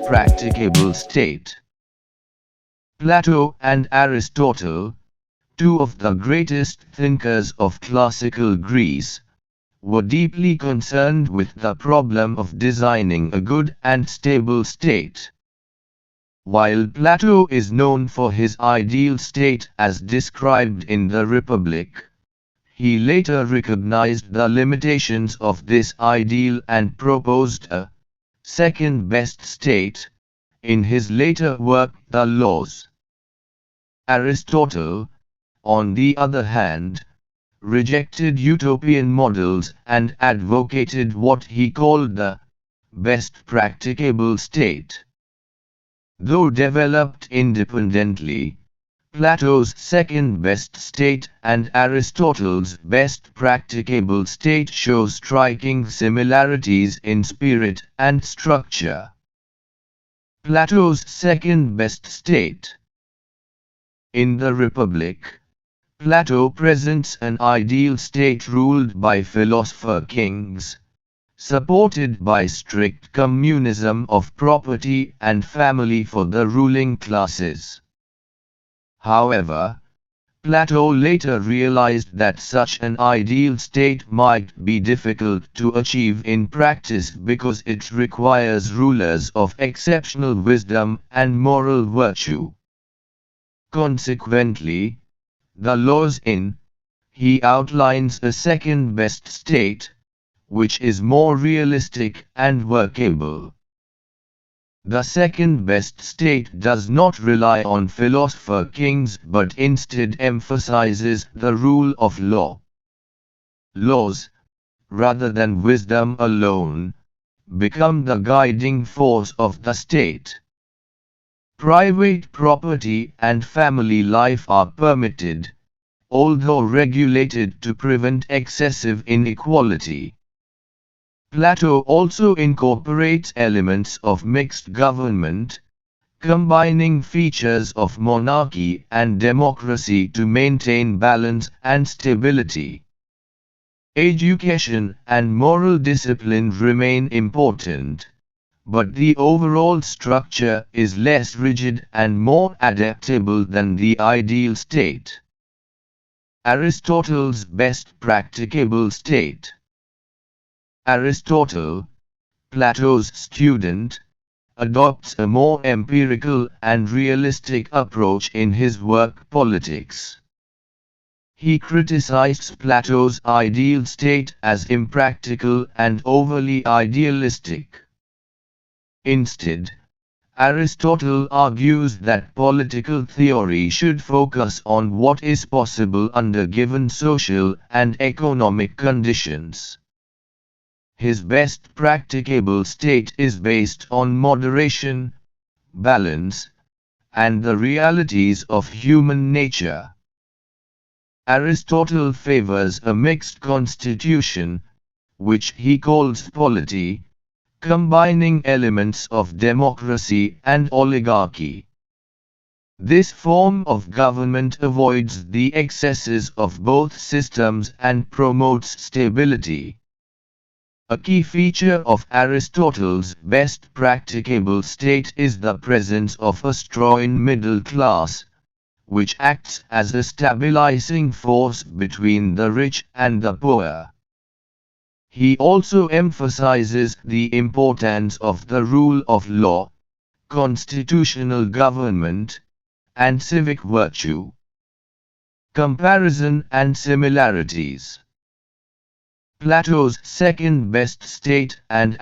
practicable state. Plato and Aristotle, two of the greatest thinkers of classical Greece, were deeply concerned with the problem of designing a good and stable state. While Plato is known for his ideal state as described in the Republic, he later recognized the limitations of this ideal and proposed a second best state in his later work The Laws. Aristotle, on the other hand, rejected utopian models and advocated what he called the best practicable state. Though developed independently, Plato's second best state and Aristotle's best practicable state show striking similarities in spirit and structure. Plato's second best state. In the Republic, Plato presents an ideal state ruled by philosopher kings, supported by strict communism of property and family for the ruling classes. However, Plato later realized that such an ideal state might be difficult to achieve in practice because it requires rulers of exceptional wisdom and moral virtue. Consequently, The Laws he outlines a second best state, which is more realistic and workable. The second best state does not rely on philosopher kings but instead emphasizes the rule of law. Laws, rather than wisdom alone, become the guiding force of the state. Private property and family life are permitted, although regulated to prevent excessive inequality. Plato also incorporates elements of mixed government, combining features of monarchy and democracy to maintain balance and stability. Education and moral discipline remain important, but the overall structure is less rigid and more adaptable than the ideal state. Aristotle's best practicable state. Aristotle, Plato's student, adopts a more empirical and realistic approach in his work Politics. He criticized Plato's ideal state as impractical and overly idealistic. Instead, Aristotle argues that political theory should focus on what is possible under given social and economic conditions. His best practicable state is based on moderation, balance, and the realities of human nature. Aristotle favors a mixed constitution, which he calls polity, combining elements of democracy and oligarchy. This form of government avoids the excesses of both systems and promotes stability. A key feature of Aristotle's best practicable state is the presence of a strong middle class, which acts as a stabilizing force between the rich and the poor. He also emphasizes the importance of the rule of law, constitutional government, and civic virtue. Comparison and similarities. Plato's second best state and